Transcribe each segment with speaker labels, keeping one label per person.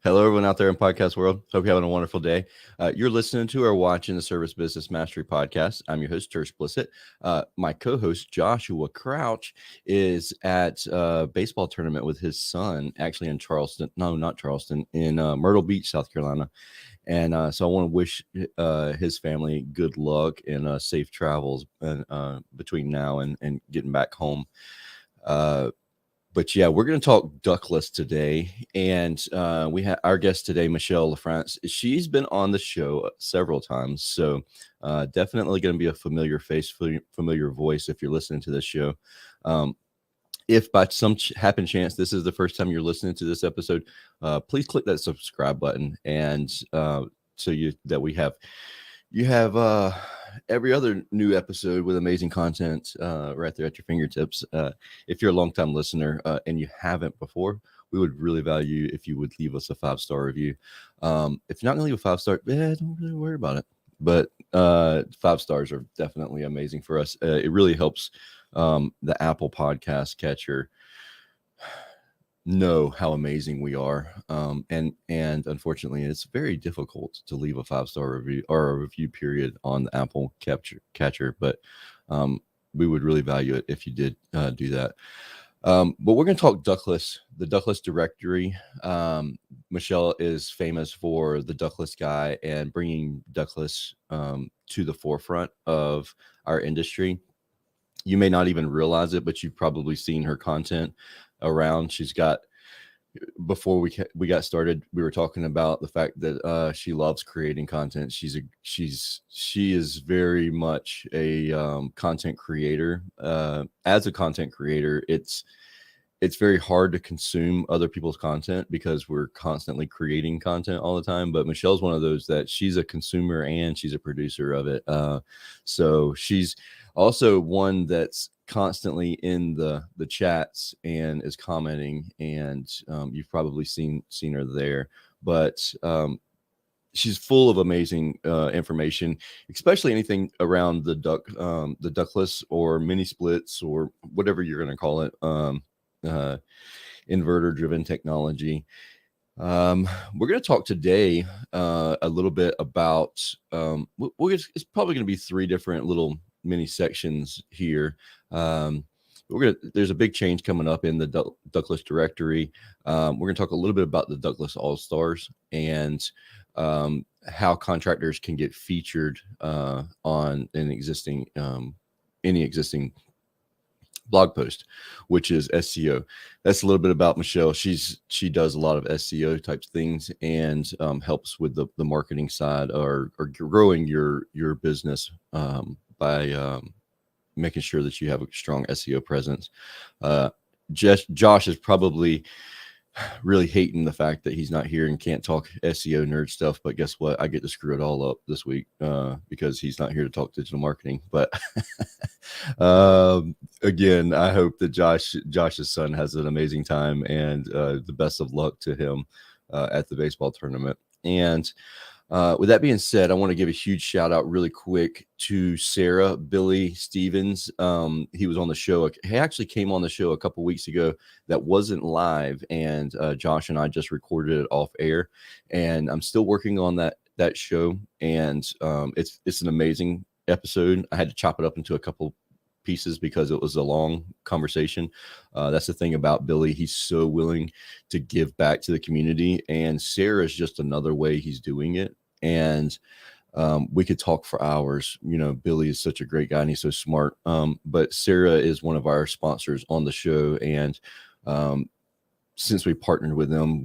Speaker 1: Hello, everyone out there in podcast world. Hope you're having a wonderful day. You're listening to or watching the Service Business Mastery Podcast. I'm your host, Tersh Blissett. My co-host, Joshua Crouch, is at a baseball tournament with his son, actually in Charleston. No, not Charleston, in Myrtle Beach, South Carolina. And so I want to wish his family good luck and safe travels between now and getting back home. But yeah, we're going to talk ductless today, and we have our guest today, Michelle LaFrance. She's been on the show several times, so definitely going to be a familiar face, familiar voice if you're listening to this show. If by some happen chance this is the first time you're listening to this episode, please click that subscribe button, and so you have every other new episode with amazing content right there at your fingertips. If you're a longtime listener and you haven't before, we would really value if you would leave us a 5-star review. If you're not going to leave a 5-star, don't really worry about it. But 5 stars are definitely amazing for us. It really helps the Apple Podcast catcher know how amazing we are, and unfortunately it's very difficult to leave a 5-star review or a review period on the Apple catcher, but we would really value it if you did do that. But we're going to talk Ductless, the Ductless Directory. Michelle is famous for the Ductless Guy and bringing Ductless to the forefront of our industry. You may not even realize it, but you've probably seen her content around. She's got, before we got started, we were talking about the fact that she loves creating content. She is very much a content creator. As a content creator, it's very hard to consume other people's content because we're constantly creating content all the time. But Michelle's one of those that she's a consumer and she's a producer of it. So she's also one that's constantly in the chats and is commenting, and you've probably seen her there. But she's full of amazing information, especially anything around the ductless or mini splits or whatever you're going to call it, inverter driven technology. We're going to talk today a little bit about it's probably going to be 3 different little mini sections here. There's a big change coming up in the Ductless Directory. We're going to talk a little bit about the Ductless AllStars and how contractors can get featured on an existing any existing blog post, which is SEO. That's a little bit about Michelle. She does a lot of SEO types things and helps with the marketing side or growing your business by making sure that you have a strong SEO presence. Josh is probably really hating the fact that he's not here and can't talk SEO nerd stuff, but guess what? I get to screw it all up this week because he's not here to talk digital marketing. But again, I hope that Josh's son has an amazing time and the best of luck to him at the baseball tournament. And with that being said, I want to give a huge shout out really quick to Sarah, Billy Stevens. He was on the show. He actually came on the show a couple weeks ago that wasn't live, and Josh and I just recorded it off air, and I'm still working on that show, and it's an amazing episode. I had to chop it up into a couple pieces because it was a long conversation. That's the thing about Billy. He's so willing to give back to the community, and Sarah is just another way he's doing it. And we could talk for hours. You know, Billy is such a great guy and he's so smart. But Sarah is one of our sponsors on the show, and since we partnered with them,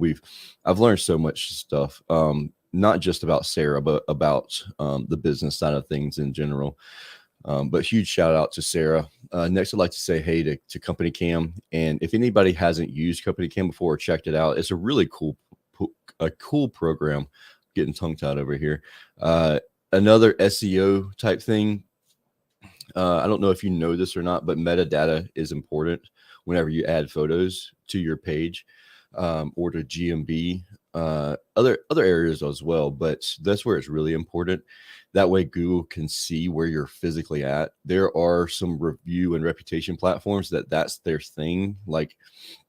Speaker 1: I've learned so much stuff, not just about Sarah, but about the business side of things in general. But huge shout out to Sarah. Next, I'd like to say hey to Company Cam. And if anybody hasn't used Company Cam before or checked it out, it's a really cool program. Getting tongue tied over here. Another SEO type thing. I don't know if you know this or not, but metadata is important whenever you add photos to your page or to GMB, other areas as well. But that's where it's really important. That way Google can see where you're physically at. There are some review and reputation platforms that's their thing. Like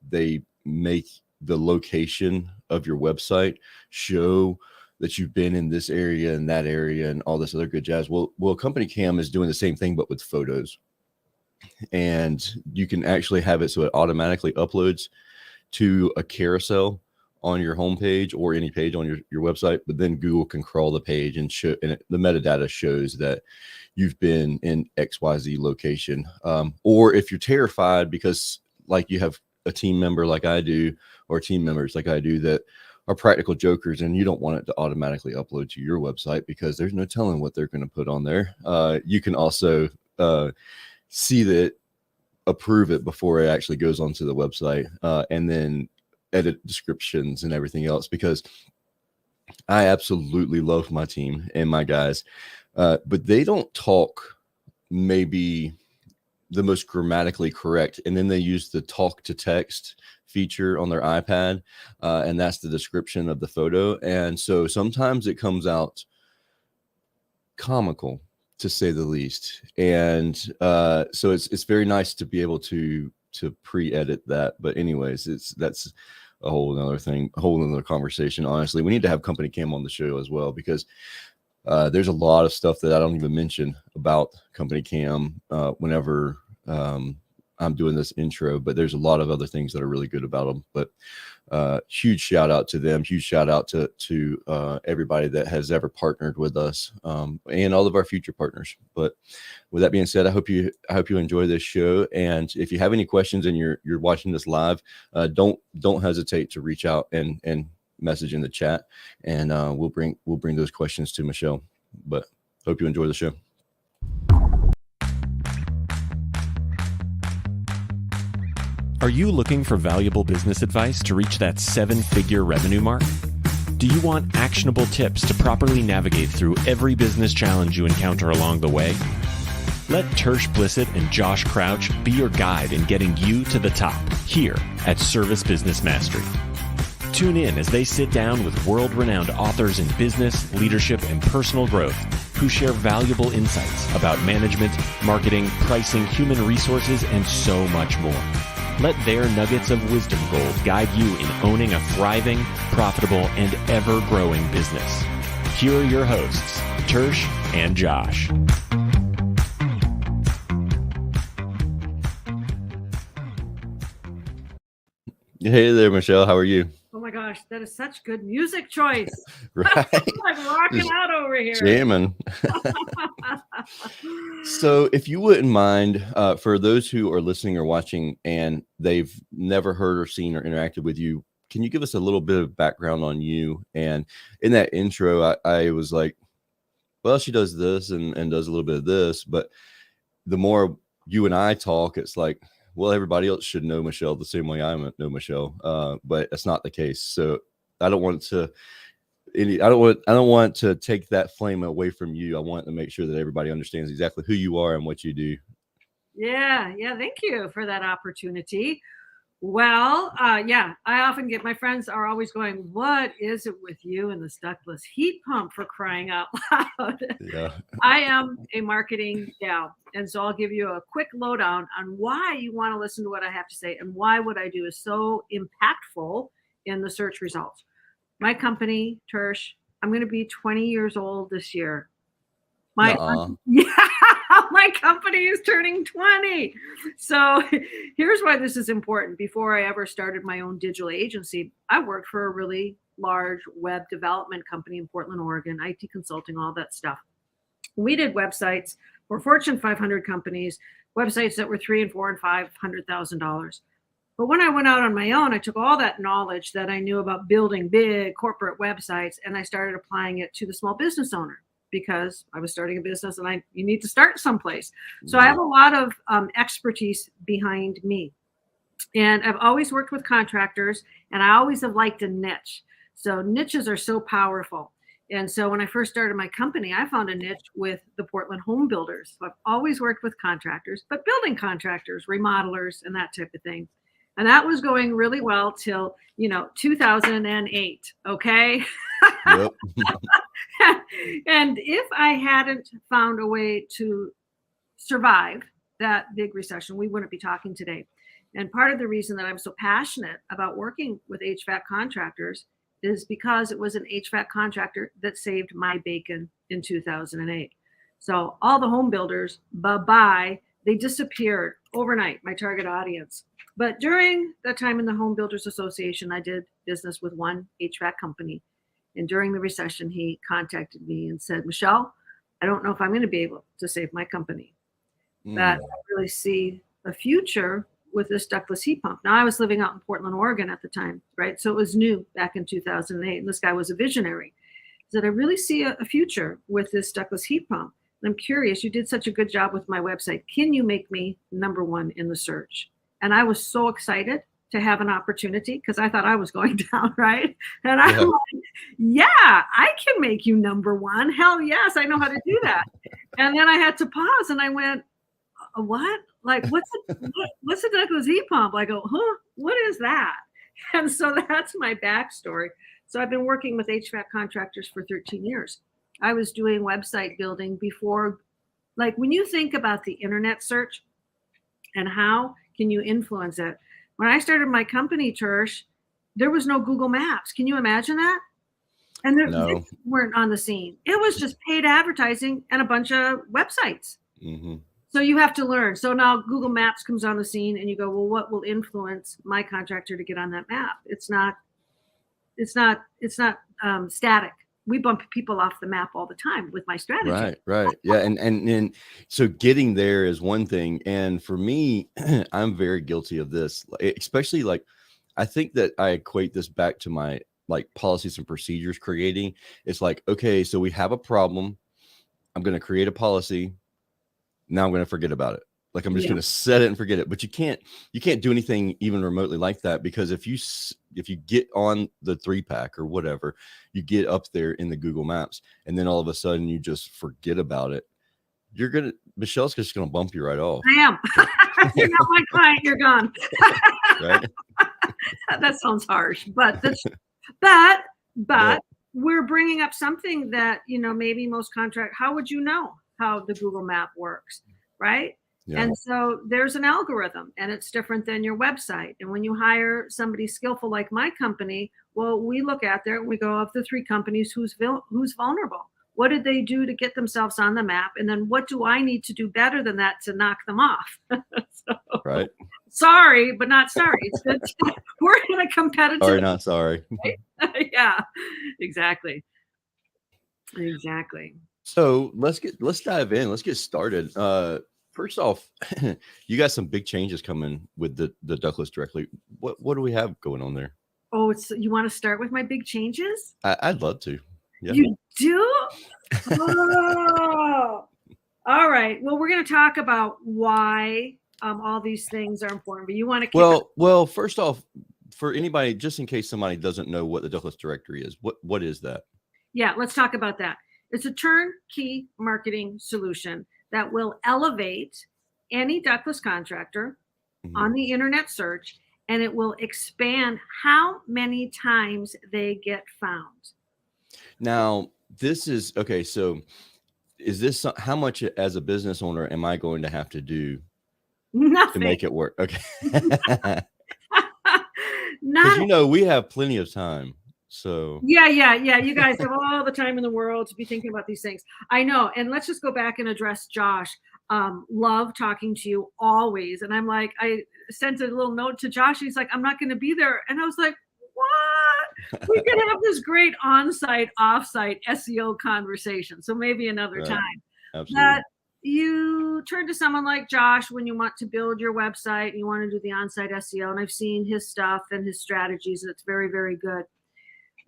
Speaker 1: they make the location of your website show that you've been in this area and that area and all this other good jazz. Well, Company Cam is doing the same thing, but with photos. And you can actually have it so it automatically uploads to a carousel on your homepage or any page on your website, but then Google can crawl the page and show, and the metadata shows that you've been in XYZ location. Or if you're terrified because like you have a team member like I do, or team members like I do that are practical jokers, and you don't want it to automatically upload to your website because there's no telling what they're going to put on there. You can also see that, approve it before it actually goes onto the website, and then edit descriptions and everything else, because I absolutely love my team and my guys, but they don't talk maybe the most grammatically correct, and then they use the talk to text feature on their iPad, and that's the description of the photo, and so sometimes it comes out comical, to say the least. And so it's very nice to be able to pre-edit that. But anyways, that's a whole another thing, a whole another conversation. Honestly, we need to have Company Cam on the show as well, because there's a lot of stuff that I don't even mention about Company Cam whenever I'm doing this intro, but there's a lot of other things that are really good about them. But huge shout out to them. Huge shout out to everybody that has ever partnered with us, and all of our future partners. But with that being said, I hope you enjoy this show. And if you have any questions and you're watching this live, don't hesitate to reach out and message in the chat, and we'll bring those questions to Michelle. But hope you enjoy the show.
Speaker 2: Are you looking for valuable business advice to reach that 7-figure revenue mark? Do you want actionable tips to properly navigate through every business challenge you encounter along the way? Let Tersh Blissett and Josh Crouch be your guide in getting you to the top here at Service Business Mastery. Tune in as they sit down with world-renowned authors in business, leadership, and personal growth who share valuable insights about management, marketing, pricing, human resources, and so much more. Let their nuggets of wisdom gold guide you in owning a thriving, profitable, and ever-growing business. Here are your hosts, Tersh and Josh.
Speaker 1: Hey there, Michelle. How are you?
Speaker 3: Oh my gosh, that is such good music choice.
Speaker 1: Right.
Speaker 3: I'm rocking out over here.
Speaker 1: Jamming. So if you wouldn't mind, for those who are listening or watching and they've never heard or seen or interacted with you, can you give us a little bit of background on you? And in that intro, I was like, well, she does this and does a little bit of this. But the more you and I talk, it's like, well, everybody else should know Michelle the same way I know Michelle, but that's not the case. So I don't want to take that flame away from you. I want to make sure that everybody understands exactly who you are and what you do.
Speaker 3: Yeah. Thank you for that opportunity. Well, I often get, my friends are always going, what is it with you and this ductless heat pump, for crying out loud?
Speaker 1: Yeah.
Speaker 3: I am a marketing gal. And so I'll give you a quick lowdown on why you want to listen to what I have to say and why what I do is so impactful in the search results. My company, Tersh, I'm going to be 20 years old this year. My company is turning 20. So here's why this is important. Before I ever started my own digital agency, I worked for a really large web development company in Portland, Oregon, IT consulting, all that stuff. We did websites for Fortune 500 companies, websites that were $300,000 and $400,000 and $500,000. But when I went out on my own, I took all that knowledge that I knew about building big corporate websites, and I started applying it to the small business owner, because I was starting a business and you need to start someplace. So I have a lot of expertise behind me. And I've always worked with contractors, and I always have liked a niche. So niches are so powerful. And so when I first started my company, I found a niche with the Portland home builders. So I've always worked with contractors, but building contractors, remodelers, and that type of thing. And that was going really well till, 2008. Okay.
Speaker 1: Yep.
Speaker 3: And if I hadn't found a way to survive that big recession, we wouldn't be talking today. And part of the reason that I'm so passionate about working with HVAC contractors is because it was an HVAC contractor that saved my bacon in 2008. So all the home builders, bye-bye, they disappeared overnight, my target audience. But during that time in the Home Builders Association, I did business with one HVAC company. And during the recession, he contacted me and said, Michelle, I don't know if I'm going to be able to save my company. That I really see a future with this ductless heat pump. Now, I was living out in Portland, Oregon at the time, right? So it was new back in 2008. And this guy was a visionary. He said, I really see a future with this ductless heat pump. And I'm curious, you did such a good job with my website. Can you make me #1 in the search? And I was so excited to have an opportunity because I thought I was going down, right? And I'm like, yeah, I can make you #1. Hell yes, I know how to do that. And then I had to pause and I went, what? Like, what's a ductless heat pump? I go, huh? What is that? And so that's my backstory. So I've been working with HVAC contractors for 13 years. I was doing website building before, like when you think about the internet search and how can you influence it? When I started my company, Tersh, there was no Google Maps. Can you imagine that? And they weren't on the scene. It was just paid advertising and a bunch of websites.
Speaker 1: Mm-hmm.
Speaker 3: So you have to learn. So now Google Maps comes on the scene and you go, well, what will influence my contractor to get on that map? It's not static. We bump people off the map all the time with my strategy.
Speaker 1: Right. Yeah. And so getting there is one thing. And for me, I'm very guilty of this, especially like, I think that I equate this back to my like policies and procedures creating. It's like, okay, so we have a problem. I'm going to create a policy. Now I'm going to forget about it. Like I'm just going to set it and forget it. But you can't do anything even remotely like that, because if you get on the 3-pack or whatever, you get up there in the Google Maps and then all of a sudden you just forget about it. Michelle's just going to bump you right off.
Speaker 3: I am. You're not my client. You're gone.
Speaker 1: Right?
Speaker 3: That sounds harsh, but we're bringing up something that, maybe most how would you know how the Google map works? Right. Yeah. And so there's an algorithm and it's different than your website. And when you hire somebody skillful like my company, well, we look at there and we go, of the 3 companies, who's vulnerable? What did they do to get themselves on the map? And then what do I need to do better than that to knock them off?
Speaker 1: Right.
Speaker 3: Sorry, but not sorry. It's good. We're in a competitive.
Speaker 1: Sorry, not sorry.
Speaker 3: Right? Yeah, exactly.
Speaker 1: So let's dive in. Let's get started. First off, you got some big changes coming with the Ductless Directory. What do we have going on there?
Speaker 3: Oh, you want to start with my big changes?
Speaker 1: I'd love to. Yeah.
Speaker 3: You do? Oh, all right. Well, we're going to talk about why all these things are important. But you want to
Speaker 1: well, first off, for anybody, just in case somebody doesn't know what the Ductless Directory is, what is that? Yeah,
Speaker 3: let's talk about that. It's a turnkey marketing solution that will elevate any ductless contractor on the internet search, and it will expand how many times they get found.
Speaker 1: Now, this is okay. So is this how much as a business owner am I going to have to do
Speaker 3: Nothing
Speaker 1: to make it work? Okay.
Speaker 3: Because
Speaker 1: we have plenty of time. So
Speaker 3: yeah. You guys have all the time in the world to be thinking about these things. I know. And let's just go back and address Josh. Love talking to you always. And I'm like, I sent a little note to Josh. He's like, I'm not going to be there. And I was like, what? We can have this great on-site, off-site SEO conversation. So maybe another time.
Speaker 1: Absolutely.
Speaker 3: But you turn to someone like Josh when you want to build your website and you want to do the on-site SEO. And I've seen his stuff and his strategies, and it's very, very good.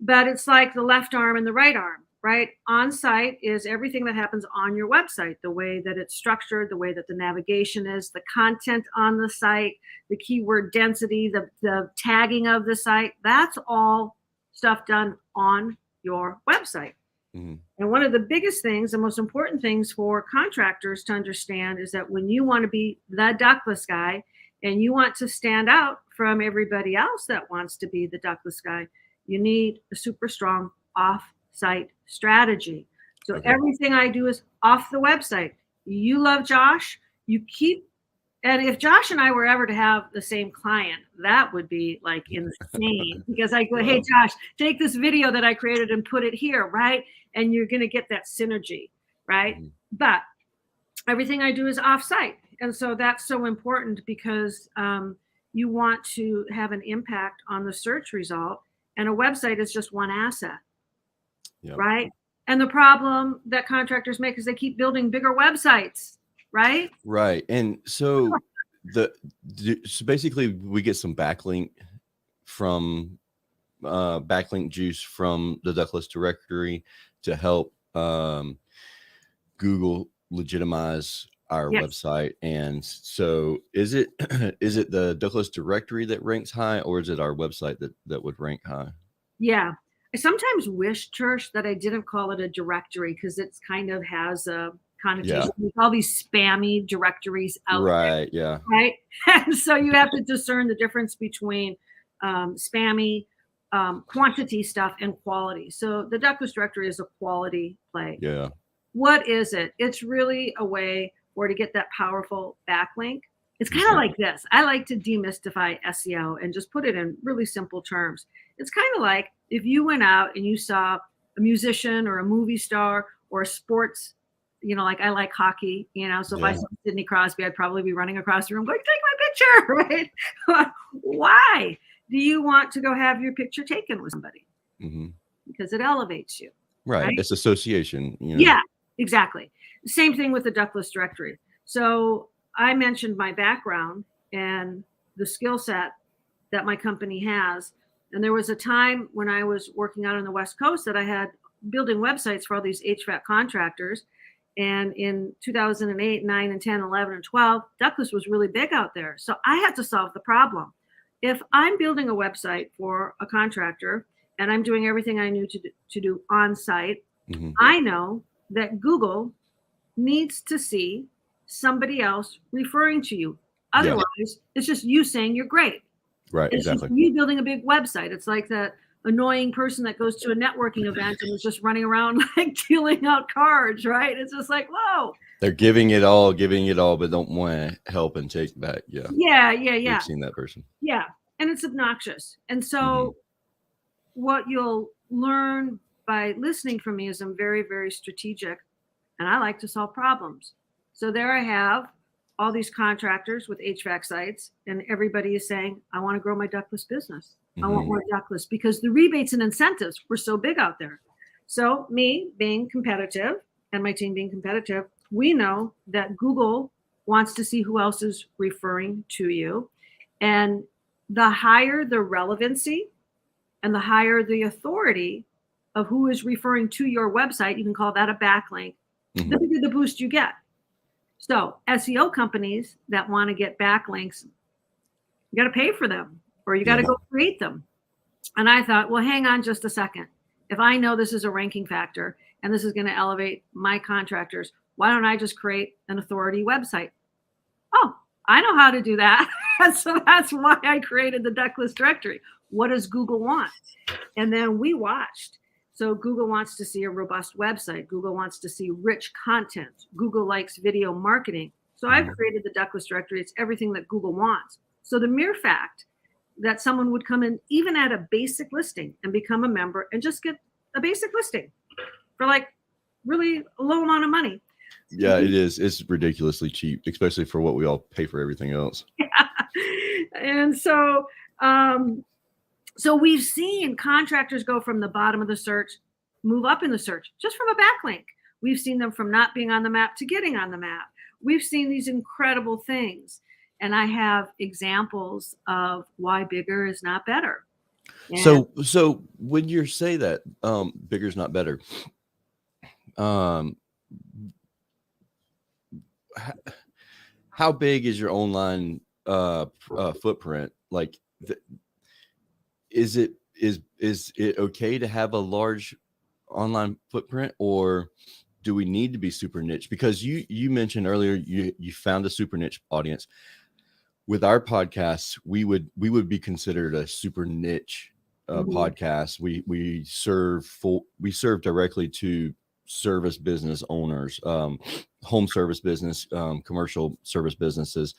Speaker 3: But it's like the left arm and the right arm, right? On-site is everything that happens on your website, the way that it's structured, the way that the navigation is, the content on the site, the keyword density, the tagging of the site. That's all stuff done on your website. Mm-hmm. And one of the biggest things, the most important things for contractors to understand is that when you want to be the ductless guy and you want to stand out from everybody else that wants to be the ductless guy, you need a super strong off-site strategy. So everything I do is off the website. You love Josh. You keep And if Josh and I were ever to have the same client, that would be like insane because I go, hey, Josh, take this video that I created and put it here, right? And you're going to get that synergy, right?
Speaker 1: Mhm.
Speaker 3: But everything I do is offsite. And so that's so important because you want to have an impact on the search result. And a website is just one asset, right? And the problem that contractors make is they keep building bigger websites, right?
Speaker 1: Right. And so so basically we get some backlink juice from the Ductless Directory to help Google legitimize our website. And so is it the Ductless Directory that ranks high, or is it our website that would rank high?
Speaker 3: Yeah. I sometimes wish, Church, that I didn't call it a directory because it's kind of has a connotation with all these spammy directories out
Speaker 1: there.
Speaker 3: Yeah. Right. And so you have to discern the difference between spammy quantity stuff and quality. So the Ductless Directory is a quality play.
Speaker 1: Yeah.
Speaker 3: What is it? It's really a way to get that powerful backlink. It's kind of like this. I like to demystify SEO and just put it in really simple terms. It's kind of like if you went out and you saw a musician or a movie star or a sports, like I like hockey, so if I saw Sidney Crosby, I'd probably be running across the room going, take my picture, right? Why do you want to go have your picture taken with somebody? Mm-hmm. Because it elevates you.
Speaker 1: Right. It's association.
Speaker 3: Yeah, exactly. Same thing with the Ductless Directory. So I mentioned my background and the skill set that my company has. And there was a time when I was working out on the West Coast that I had building websites for all these HVAC contractors. And in 2008, 9, and 10, 11, and 12, Ductless was really big out there. So I had to solve the problem. If I'm building a website for a contractor and I'm doing everything I knew to do on site, I know that Google needs to see somebody else referring to you. Otherwise, it's just you saying you're great.
Speaker 1: Right,
Speaker 3: it's
Speaker 1: exactly.
Speaker 3: Just you building a big website. It's like that annoying person that goes to a networking event and is just running around like dealing out cards, right? It's just like, whoa.
Speaker 1: They're giving it all, but don't want to help and take back. Yeah. I've seen that person.
Speaker 3: Yeah. And it's obnoxious. And so what you'll learn by listening from me is I'm very, very strategic and I like to solve problems. So there I have all these contractors with HVAC sites and everybody is saying, I want to grow my ductless business. I want more ductless because the rebates and incentives were so big out there. So me being competitive and my team being competitive, we know that Google wants to see who else is referring to you. And the higher the relevancy and the higher the authority of who is referring to your website, you can call that a backlink, the bigger the boost you get. So SEO companies that want to get backlinks, you got to pay for them or you got to go create them. And I thought, well, hang on just a second. If I know this is a ranking factor and this is going to elevate my contractors, why don't I just create an authority website? Oh, I know how to do that. So that's why I created the Ductless Directory. What does Google want? And then we watched. So Google wants to see a robust website. Google wants to see rich content. Google likes video marketing. So I've created the Ductless Directory. It's everything that Google wants. So the mere fact that someone would come in even at a basic listing and become a member and just get a basic listing for like really a low amount of money.
Speaker 1: Yeah, it is. It's ridiculously cheap, especially for what we all pay for everything else.
Speaker 3: Yeah. And so, so we've seen contractors go from the bottom of the search, move up in the search, just from a backlink. We've seen them from not being on the map to getting on the map. We've seen these incredible things. And I have examples of why bigger is not better. And
Speaker 1: so when you say that bigger is not better, how big is your online footprint? Like, is it okay to have a large online footprint, or do we need to be super niche? Because you mentioned earlier you found a super niche audience. With our podcasts, we would be considered a super niche podcast. We serve directly to service business owners, home service business, commercial service businesses.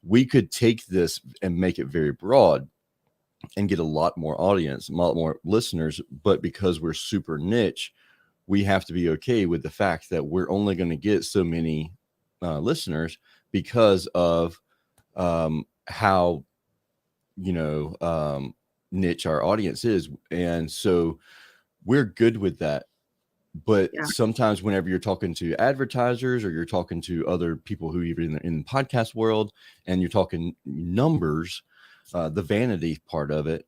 Speaker 1: We could take this and make it very broad and get a lot more audience, a lot more listeners. But because we're super niche, we have to be okay with the fact that we're only going to get so many listeners because of how, niche our audience is. And so we're good with that. But sometimes whenever you're talking to advertisers or you're talking to other people who even in the podcast world and you're talking numbers, the vanity part of it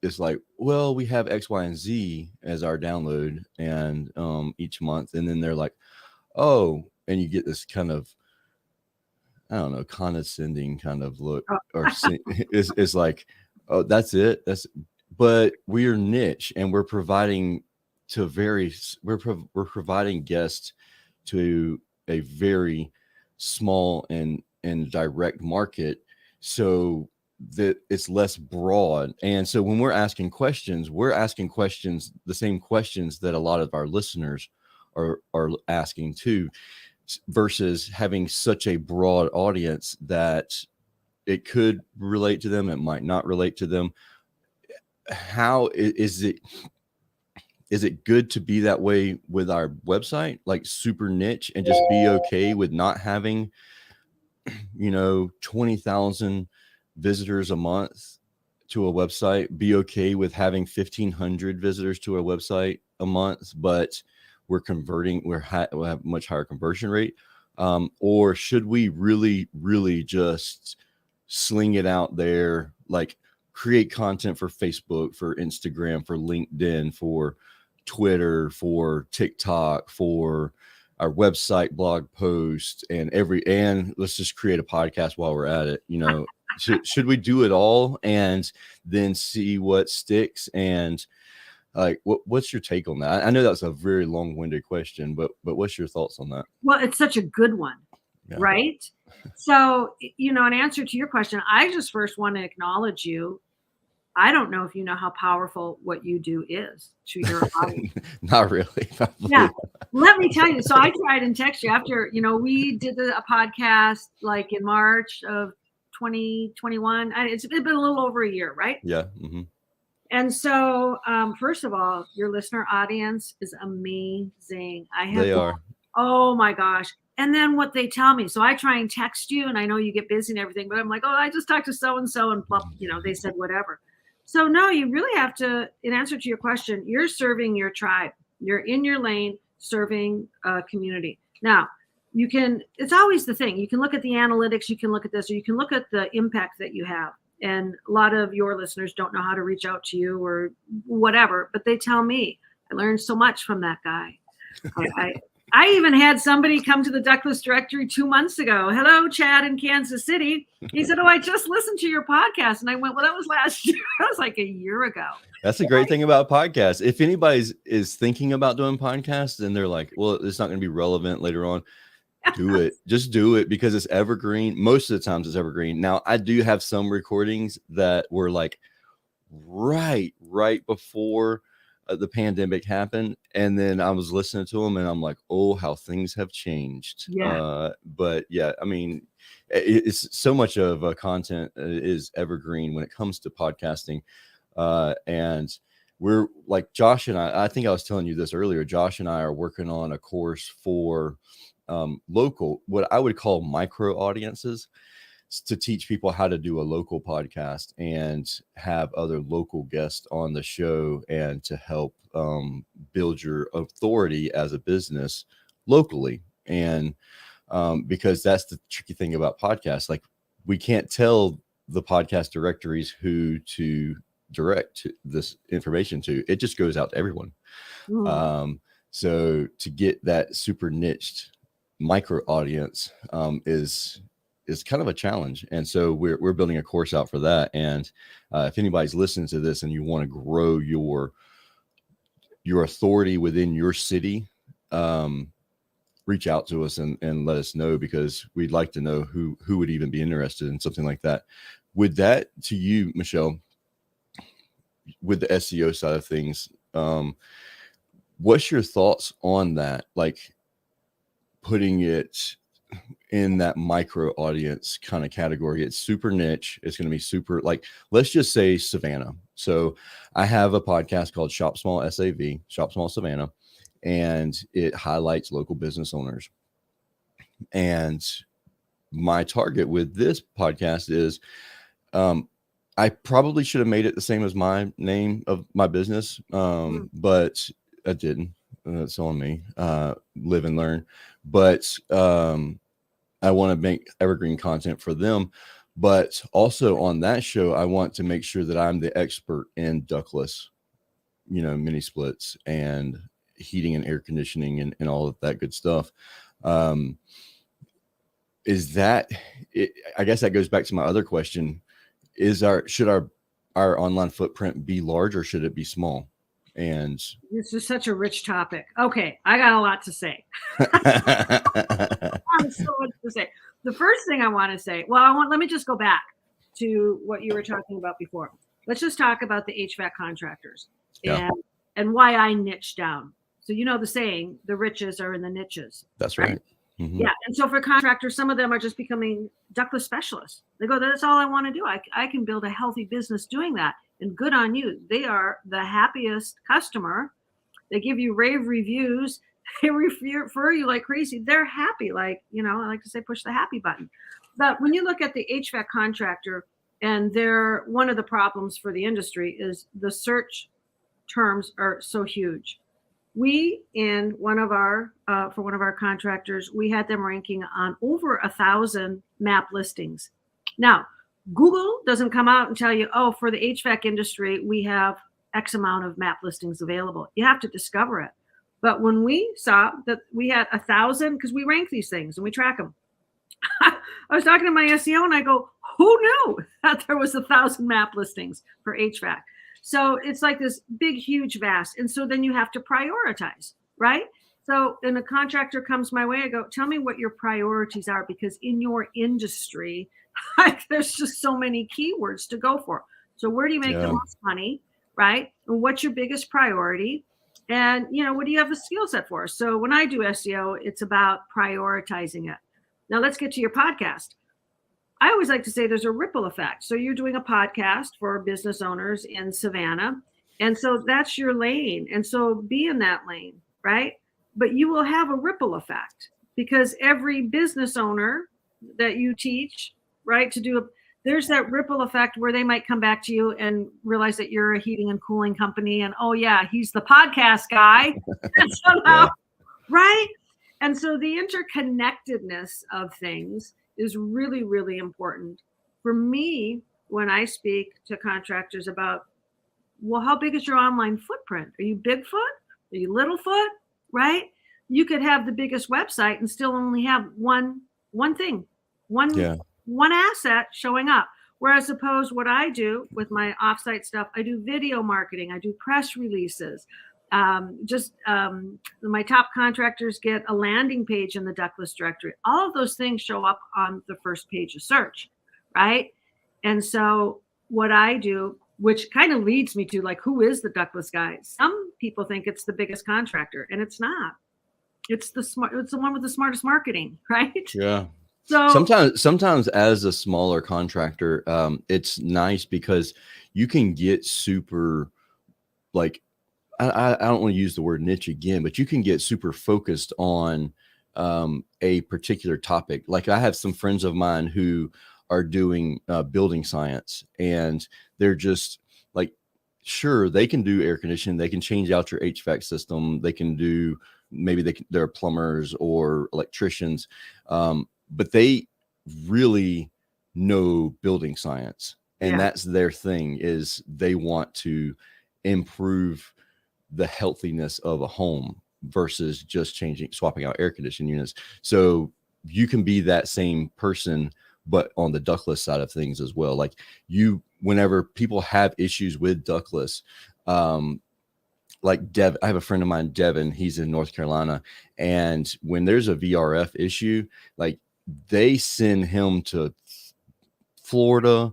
Speaker 1: is like, well, we have X, Y, and Z as our download and each month. And then they're like, oh, and you get this kind of, I don't know, condescending kind of look or it's like, oh, that's it. But we're niche and we're providing we're providing guests to a very small and direct market, so that it's less broad. And so when we're asking questions, the same questions that a lot of our listeners are asking too, versus having such a broad audience that it could relate to them, it might not relate to them. How is it good to be that way with our website, like super niche, and just be okay with not having 20,000 visitors a month to a website, be okay with having 1,500 visitors to a website a month, but we'll have much higher conversion rate? Or should we really just sling it out there, like create content for Facebook, for Instagram, for LinkedIn, for Twitter, for TikTok, for our website, blog post, and let's just create a podcast while we're at it? Should we do it all and then see what sticks? And like, what's your take on that? I know that's a very long-winded question, but what's your thoughts on that?
Speaker 3: Well, it's such a good one, right? So, in answer to your question, I just first want to acknowledge you. I don't know if you know how powerful what you do is to your audience.
Speaker 1: Not really. Probably.
Speaker 3: Yeah. Let me tell you. So I tried and text you after, we did a podcast like in March of 2021. It's been a little over a year, right?
Speaker 1: Yeah. Mm-hmm.
Speaker 3: And so, first of all, your listener audience is amazing.
Speaker 1: They are.
Speaker 3: Oh my gosh. And then what they tell me. So I try and text you, and I know you get busy and everything, but I'm like, oh, I just talked to so-and-so and blah, they said whatever. So no, you really have to, in answer to your question, you're serving your tribe. You're in your lane serving a community. Now, it's always the thing. You can look at the analytics, you can look at this, or you can look at the impact that you have. And a lot of your listeners don't know how to reach out to you or whatever, but they tell me, I learned so much from that guy. I even had somebody come to the Ductless Directory 2 months ago. Hello, Chad in Kansas City. He said, oh, I just listened to your podcast. And I went, well, that was last year. That was like a year ago.
Speaker 1: That's a great thing about podcasts. If anybody is thinking about doing podcasts and they're like, well, it's not going to be relevant later on, do it. Just do it, because it's evergreen. Most of the times it's evergreen. Now, I do have some recordings that were like right before the pandemic happened, and then I was listening to them and I'm like, oh, how things have changed. But yeah, I mean, it's so much of content is evergreen when it comes to podcasting. And we're like, Josh and I think I was telling you this earlier, Josh and I are working on a course for local, what I would call micro audiences, to teach people how to do a local podcast and have other local guests on the show, and to help build your authority as a business locally. And because that's the tricky thing about podcasts, like we can't tell the podcast directories who to direct this information to. It just goes out to everyone. So to get that super niched micro audience is kind of a challenge. And so we're building a course out for that. And if anybody's listening to this and you want to grow your authority within your city, reach out to us and let us know, because we'd like to know who would even be interested in something like that. With that, to you, Michelle, with the SEO side of things, what's your thoughts on that? Like putting it in that micro audience kind of category. It's super niche. It's going to be super, like, let's just say Savannah. So I have a podcast called Shop Small SAV, Shop Small Savannah, and it highlights local business owners. And my target with this podcast is, I probably should have made it the same as my name of my business, but I didn't. It's on me. Live and learn. But I want to make evergreen content for them. But also on that show, I want to make sure that I'm the expert in ductless, mini splits and heating and air conditioning and all of that good stuff. Is that it? I guess that goes back to my other question. Should our online footprint be large or should it be small? And
Speaker 3: this is such a rich topic. Okay, I got a lot to say. So much to say. The first thing I want to say, let me just go back to what you were talking about before. Let's just talk about the HVAC contractors and why I niche down. So the saying, the riches are in the niches.
Speaker 1: That's right. Mm-hmm.
Speaker 3: Yeah. And so for contractors, some of them are just becoming ductless specialists. They go, that's all I want to do. I can build a healthy business doing that. And good on you. They are the happiest customer. They give you rave reviews. They refer you like crazy. They're happy. Like, I like to say, push the happy button. But when you look at the HVAC contractor, and one of the problems for the industry is the search terms are so huge. We, in one of our contractors, we had them ranking on over 1,000 map listings. Now, Google doesn't come out and tell you, for the HVAC industry, we have X amount of map listings available. You have to discover it. But when we saw that we had 1,000, because we rank these things and we track them, I was talking to my SEO and I go, who knew that there was 1,000 map listings for HVAC? So it's like this big, huge, vast. And so then you have to prioritize, right? So when a contractor comes my way, I go, tell me what your priorities are, because in your industry, there's just so many keywords to go for. So where do you make the most money, right? And what's your biggest priority? And, what do you have the skill set for? So when I do SEO, it's about prioritizing it. Now let's get to your podcast. I always like to say there's a ripple effect. So you're doing a podcast for business owners in Savannah. And so that's your lane. And so be in that lane, right? But you will have a ripple effect, because every business owner that you teach, right, there's that ripple effect where they might come back to you and realize that you're a heating and cooling company. And, he's the podcast guy. And somehow, right? And so the interconnectedness of things is really, really important. For me, when I speak to contractors about, how big is your online footprint? Are you Bigfoot? Are you Littlefoot? Right? You could have the biggest website and still only have one thing, one asset showing up. Whereas suppose what I do with my offsite stuff, I do video marketing, I do press releases. My top contractors get a landing page in the Ductless Directory. All of those things show up on the first page of search, right? And so what I do, which kind of leads me to, like, who is the Ductless Guy? Some people think it's the biggest contractor, and it's not. It's the one with the smartest marketing, right?
Speaker 1: Yeah.
Speaker 3: So
Speaker 1: sometimes as a smaller contractor, it's nice because you can get super, like, I don't want to use the word niche again, but you can get super focused on a particular topic. Like, I have some friends of mine who are doing building science, and they're just like, sure, they can do air conditioning, they can change out your HVAC system, they can do, they're plumbers or electricians, but they really know building science, and that's their thing, is they want to improve the healthiness of a home versus just swapping out air conditioning units. So you can be that same person, but on the ductless side of things as well. Like, whenever people have issues with ductless, like I have a friend of mine, Devin, he's in North Carolina. And when there's a VRF issue, like, they send him to Florida,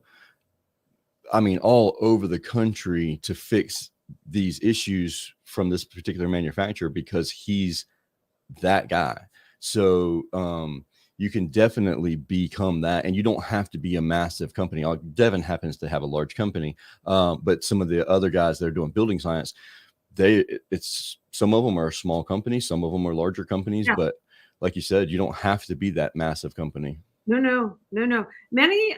Speaker 1: all over the country to fix these issues from this particular manufacturer because he's that guy. So you can definitely become that, and you don't have to be a massive company. Devin happens to have a large company, but some of the other guys that are doing building science, some of them are small companies, some of them are larger companies, but like you said, you don't have to be that massive company.
Speaker 3: No. Many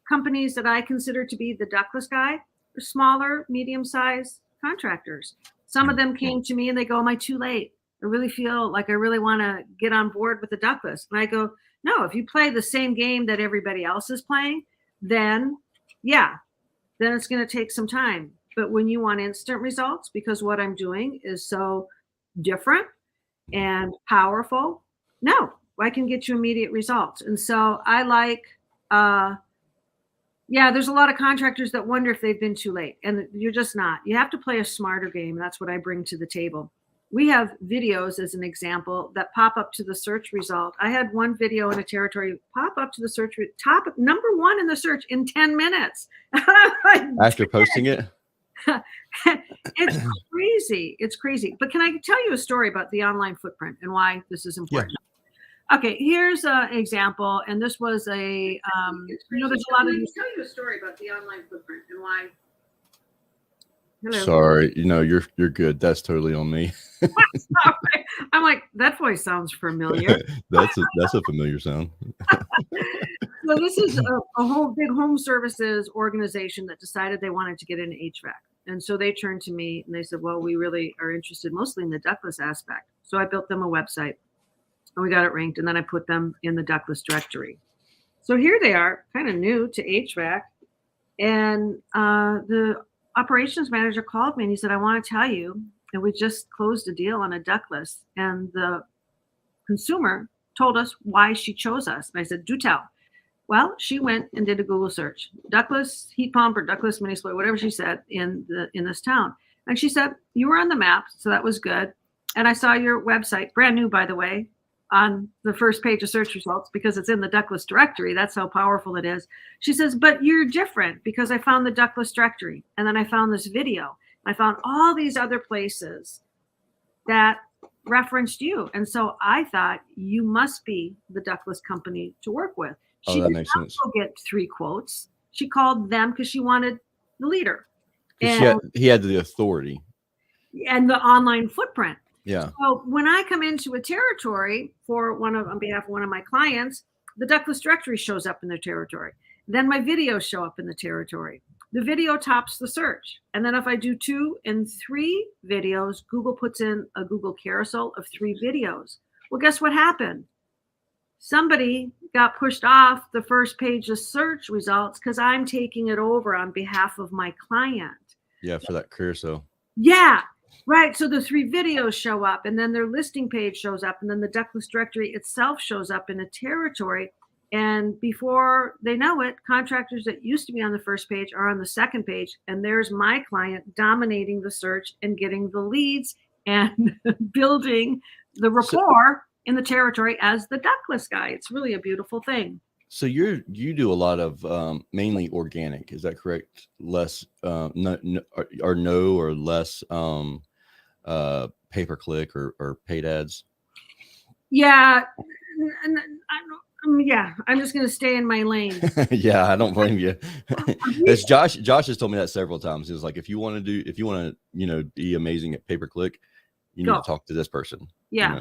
Speaker 3: companies that I consider to be the Ductless Guy are smaller, medium-sized contractors. Some of them came to me and they go, "Am I too late? I really feel like I really want to get on board with the Ductless." And I go, "No, if you play the same game that everybody else is playing, then it's going to take some time. But when you want instant results, because what I'm doing is so different and powerful, no, I can get you immediate results." And so I like, there's a lot of contractors that wonder if they've been too late, and you're just not. You have to play a smarter game. And that's what I bring to the table. We have videos, as an example, that pop up to the search result. I had one video in a territory pop up to the search top number 1 in the search in 10 minutes.
Speaker 1: After posting it?
Speaker 3: It's crazy. It's crazy. But can I tell you a story about the online footprint and why this is important? Yeah. Okay, here's an example, and this was there's a lot of. Can I tell you a story about the online footprint and why? Hello.
Speaker 1: Sorry, you're good. That's totally on me.
Speaker 3: I'm like, that voice sounds familiar.
Speaker 1: That's a familiar sound.
Speaker 3: So this is a whole big home services organization that decided they wanted to get into HVAC. And so they turned to me and they said, "Well, we really are interested mostly in the ductless aspect." So I built them a website and we got it ranked, and then I put them in the Ductless Directory. So here they are, kind of new to HVAC. And the operations manager called me and he said, "I want to tell you, and we just closed a deal on a ductless, and the consumer told us why she chose us." And I said, "Do tell." Well, she went and did a Google search, ductless heat pump or ductless MiniSplit, whatever she said in this town. And she said, "You were on the map, so that was good. And I saw your website, brand new, by the way, on the first page of search results because it's in the Ductless Directory. That's how powerful it is." She says, "But you're different because I found the Ductless Directory, and then I found this video. I found all these other places that referenced you. And so I thought you must be the ductless company to work with." She
Speaker 1: that
Speaker 3: did
Speaker 1: makes
Speaker 3: not
Speaker 1: sense.
Speaker 3: go get 3 quotes. She called them because she wanted the leader.
Speaker 1: He had the authority
Speaker 3: and the online footprint.
Speaker 1: Yeah.
Speaker 3: So when I come into a territory on behalf of one of my clients, the Ductless Directory shows up in their territory. Then my videos show up in the territory. The video tops the search. And then if I do 2 and 3 videos, Google puts in a Google carousel of 3 videos. Well, guess what happened? Somebody got pushed off the first page of search results because I'm taking it over on behalf of my client.
Speaker 1: Yeah, for that carousel.
Speaker 3: Yeah, right. So the 3 videos show up, and then their listing page shows up, and then the Ductless Directory itself shows up in a territory. And before they know it, contractors that used to be on the first page are on the second page, and there's my client dominating the search and getting the leads and building the rapport in the territory as the Ductless Guy. It's really a beautiful thing.
Speaker 1: So you do a lot of mainly organic, is that correct? Less or less pay-per-click or paid ads?
Speaker 3: Yeah. I'm just going to stay in my lane.
Speaker 1: Yeah, I don't blame you. As Josh has told me that several times. He was like, if you want to be amazing at pay-per-click, you need to talk to this person.
Speaker 3: Yeah.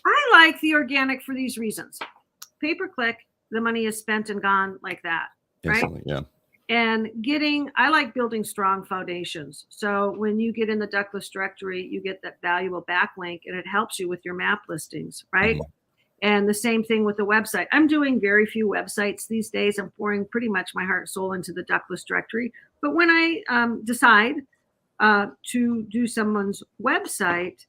Speaker 3: I like the organic for these reasons. Pay-per-click, the money is spent and gone like that.
Speaker 1: Instantly,
Speaker 3: right?
Speaker 1: Yeah.
Speaker 3: And I like building strong foundations. So when you get in the Ductless Directory, you get that valuable backlink, and it helps you with your map listings, right? Mm-hmm. And the same thing with the website. I'm doing very few websites these days. I'm pouring pretty much my heart and soul into the Ductless Directory. But when I decide to do someone's website,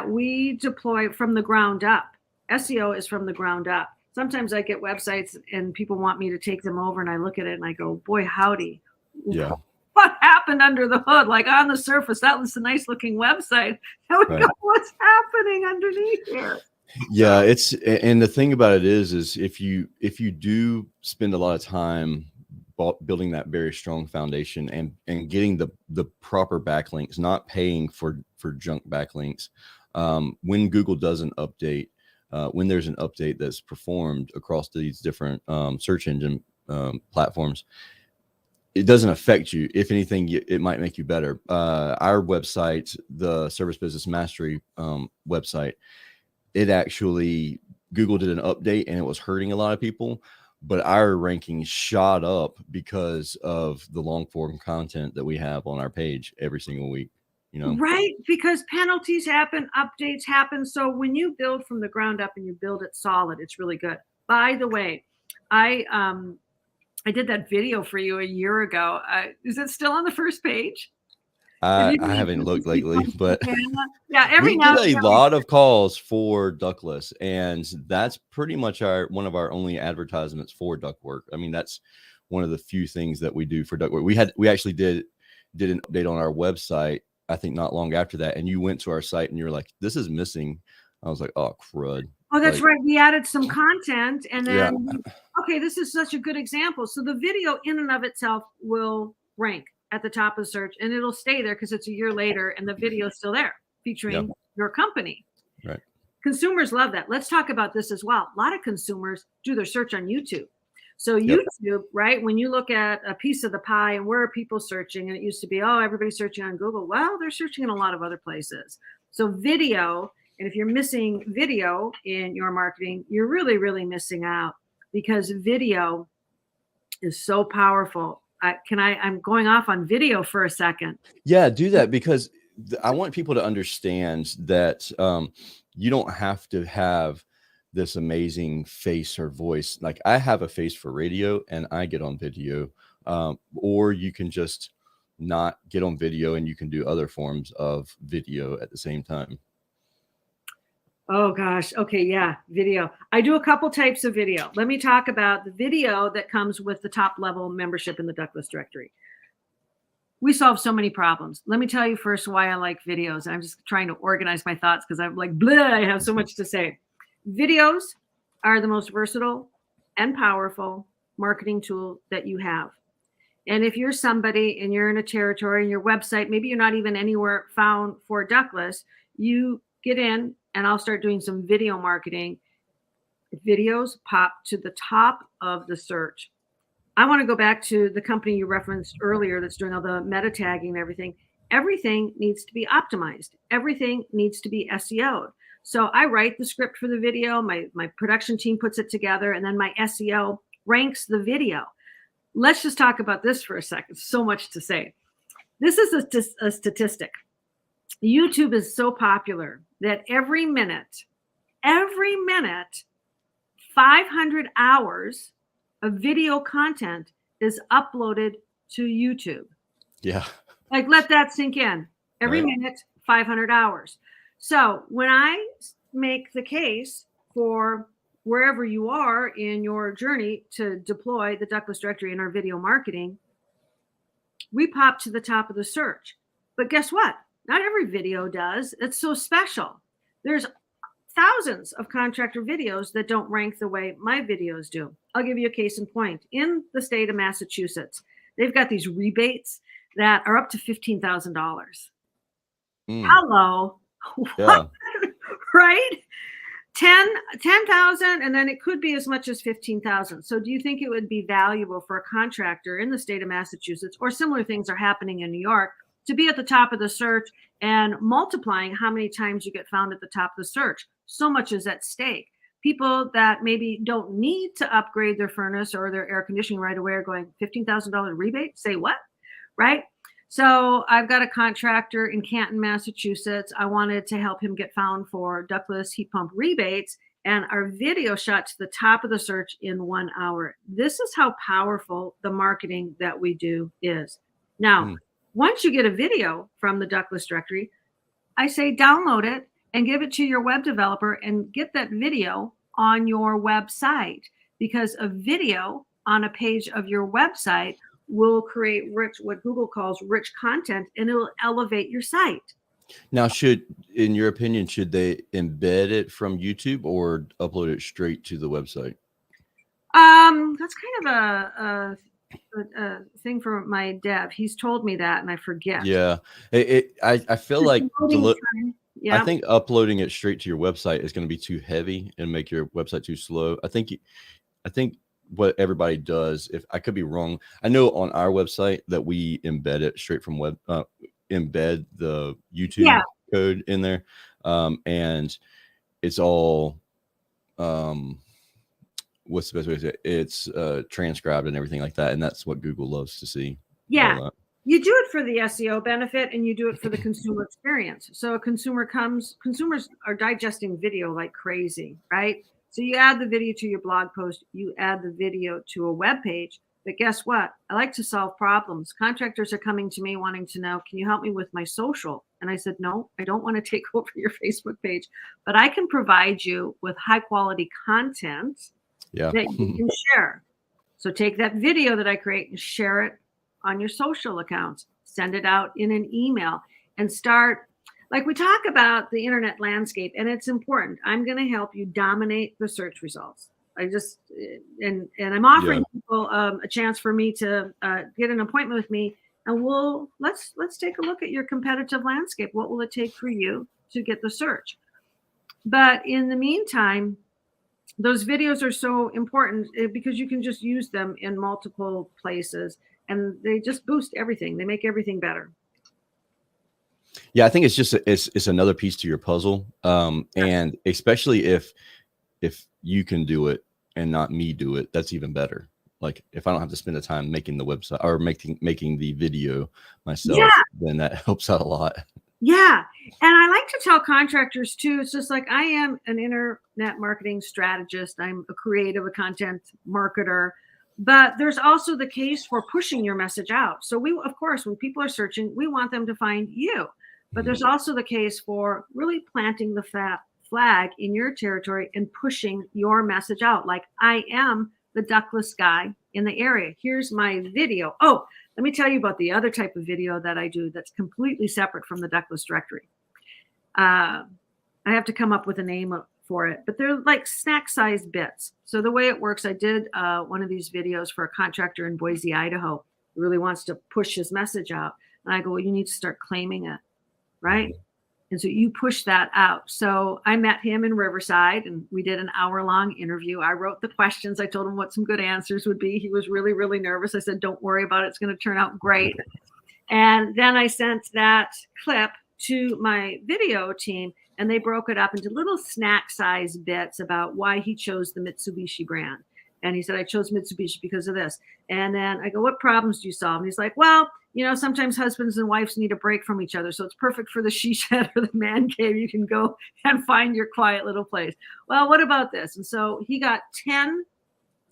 Speaker 3: we deploy from the ground up. SEO is from the ground up. Sometimes I get websites and people want me to take them over, and I look at it and I go, boy, howdy.
Speaker 1: Yeah.
Speaker 3: What happened under the hood? Like on the surface, that was a nice looking website. And we go, what's happening underneath here?
Speaker 1: Yeah, and the thing about it is if you do spend a lot of time building that very strong foundation and getting the proper backlinks, not paying for junk backlinks. When Google does an update, when there's an update that's performed across these different search engine platforms, it doesn't affect you. If anything, it might make you better. Our website, the Service Business Mastery website, it actually, Google did an update and it was hurting a lot of people, but our rankings shot up because of the long form content that we have on our page every single week. You know,
Speaker 3: right? Because penalties happen, updates happen. So when you build from the ground up and you build it solid, it's really good. By the way, I did that video for you a year ago. Is it still on the first page?
Speaker 1: I haven't looked lately, but
Speaker 3: yeah, every
Speaker 1: we
Speaker 3: now
Speaker 1: get
Speaker 3: and
Speaker 1: a
Speaker 3: then
Speaker 1: lot of calls for ductless, and that's pretty much one of our only advertisements for ductwork. I mean, that's one of the few things that we do for ductwork. We actually did an update on our website, I think not long after that, and you went to our site and you're like, this is missing. I was like, oh crud.
Speaker 3: Oh, that's
Speaker 1: like,
Speaker 3: right. We added some content, and then
Speaker 1: yeah.
Speaker 3: okay, this is such a good example. So the video in and of itself will rank at the top of the search, and it'll stay there because it's a year later and the video is still there featuring your company.
Speaker 1: Right.
Speaker 3: Consumers love that. Let's talk about this as well. A lot of consumers do their search on YouTube. So YouTube, right? When you look at a piece of the pie and where are people searching, and it used to be, oh, everybody's searching on Google. Well, they're searching in a lot of other places. So video, and if you're missing video in your marketing, you're really, really missing out, because video is so powerful. I'm going off on video for a second.
Speaker 1: Yeah, do that, because I want people to understand that you don't have to have this amazing face or voice. Like, I have a face for radio and I get on video, or you can just not get on video and you can do other forms of video at the same time.
Speaker 3: Oh gosh. Okay. Yeah. Video. I do a couple types of video. Let me talk about the video that comes with the top level membership in the Ductless Directory. We solve so many problems. Let me tell you first why I like videos. I'm just trying to organize my thoughts because I'm like, blah, I have so much to say. Videos are the most versatile and powerful marketing tool that you have. And if you're somebody and you're in a territory and your website, maybe you're not even anywhere found for ductless, you get in and I'll start doing some video marketing. Videos pop to the top of the search. I want to go back to the company you referenced earlier that's doing all the meta tagging and everything. Everything needs to be optimized. Everything needs to be SEO'd. So I write the script for the video, my production team puts it together, and then my SEO ranks the video. Let's just talk about this for a second. So much to say. This is a statistic. YouTube is so popular that every minute, 500 hours of video content is uploaded to YouTube.
Speaker 1: Yeah.
Speaker 3: Like, let that sink in. Every minute, 500 hours. So when I make the case for wherever you are in your journey to deploy the Ductless Directory in our video marketing, we pop to the top of the search. But guess what? Not every video does. It's so special. There's thousands of contractor videos that don't rank the way my videos do. I'll give you a case in point. In the state of Massachusetts, they've got these rebates that are up to $15,000. Hello.
Speaker 1: Yeah.
Speaker 3: Right? 10,000, and then it could be as much as 15,000. So do you think it would be valuable for a contractor in the state of Massachusetts, or similar things are happening in New York, to be at the top of the search and multiplying how many times you get found at the top of the search? So much is at stake. People that maybe don't need to upgrade their furnace or their air conditioning right away are going, $15,000 rebate? Say what? Right? So I've got a contractor in Canton, Massachusetts. I wanted to help him get found for ductless heat pump rebates, and our video shot to the top of the search in 1 hour. This is how powerful the marketing that we do is. Now, once you get a video from the Ductless Directory, I say download it and give it to your web developer and get that video on your website, because a video on a page of your website will create rich, what Google calls rich content, and it will elevate your site.
Speaker 1: Now, in your opinion, should they embed it from YouTube or upload it straight to the website?
Speaker 3: That's kind of thing for my dev. He's told me that, and I forget.
Speaker 1: Yeah, I feel
Speaker 3: Just
Speaker 1: like
Speaker 3: loading time.
Speaker 1: I
Speaker 3: Yeah.
Speaker 1: think uploading it straight to your website is going to be too heavy and make your website too slow. I think what everybody does, if I could be wrong, I know on our website that we embed it straight from embed the YouTube
Speaker 3: Yeah.
Speaker 1: code in there, and it's all what's the best way to say it? It's transcribed and everything like that, and that's what Google loves to see.
Speaker 3: Yeah.
Speaker 1: All that.
Speaker 3: You do it for the SEO benefit, and you do it for the consumer experience. So consumers are digesting video like crazy, right? So you add the video to your blog post, you add the video to a web page. But guess what? I like to solve problems. Contractors are coming to me wanting to know, can you help me with my social? And I said, no, I don't want to take over your Facebook page, but I can provide you with high quality content that you can share. So take that video that I create and share it on your social accounts, send it out in an email, and start, like we talk about the internet landscape, and it's important. I'm going to help you dominate the search results. I just, and I'm offering people a chance for me to get an appointment with me, and let's take a look at your competitive landscape. What will it take for you to get the search? But in the meantime, those videos are so important because you can just use them in multiple places, and they just boost everything. They make everything better.
Speaker 1: Yeah, I think it's just it's another piece to your puzzle, and especially if you can do it and not me do it, that's even better. Like if I don't have to spend the time making the website or making the video myself, then that helps out a lot.
Speaker 3: Yeah. And I like to tell contractors too, it's just like I am an internet marketing strategist. I'm a creative, a content marketer, but there's also the case for pushing your message out. So we, of course, when people are searching, we want them to find you, but there's also the case for really planting the flag in your territory and pushing your message out. Like I am the Ductless Guy in the area. Here's my video. Oh, let me tell you about the other type of video that I do that's completely separate from the Ductless Directory. I have to come up with a name for it, but they're like snack-sized bits. So the way it works, I did one of these videos for a contractor in Boise, Idaho, who really wants to push his message out. And I go, well, you need to start claiming it, right? And so you push that out. So I met him in Riverside, and we did an hour-long interview. I wrote the questions. I told him what some good answers would be. He was really, really nervous. I said, don't worry about it. It's going to turn out great. And then I sent that clip to my video team, and they broke it up into little snack-sized bits about why he chose the Mitsubishi brand. And he said, I chose Mitsubishi because of this. And then I go, what problems do you solve? And he's like, well, you know, sometimes husbands and wives need a break from each other. So it's perfect for the she shed or the man cave. You can go and find your quiet little place. Well, what about this? And so he got 10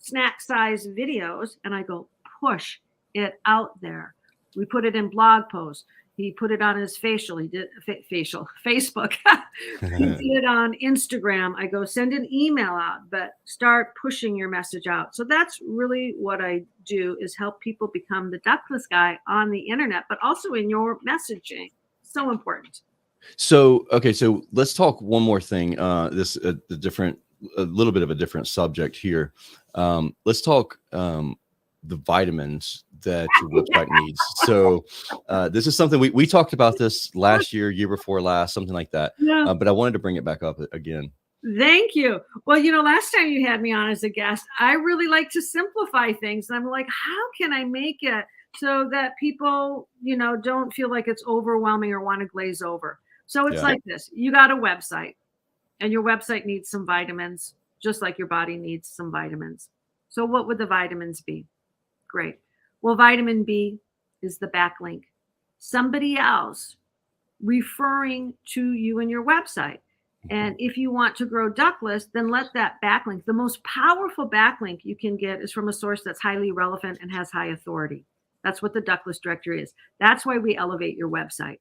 Speaker 3: snack-sized videos, and I go, push it out there. We put it in blog posts. He put it on his Facebook. He did it on Instagram. I go, send an email out, but start pushing your message out. So that's really what I do, is help people become the Ductless Guy on the internet, but also in your messaging. So important.
Speaker 1: So, okay. So let's talk one more thing. This a little bit of a different subject here. Let's talk the vitamins that your website needs. So this is something we talked about this last year before last, something like that.
Speaker 3: Yeah.
Speaker 1: But I wanted to bring it back up again.
Speaker 3: Thank you. Well, you know, last time you had me on as a guest, I really like to simplify things. And I'm like, how can I make it so that people, you know, don't feel like it's overwhelming or want to glaze over? So it's like this. You got a website, and your website needs some vitamins, just like your body needs some vitamins. So what would the vitamins be? Great. Well, vitamin B is the backlink. Somebody else referring to you and your website. And if you want to grow Ductless, then let that backlink, the most powerful backlink you can get is from a source that's highly relevant and has high authority. That's what the Ductless Directory is. That's why we elevate your website.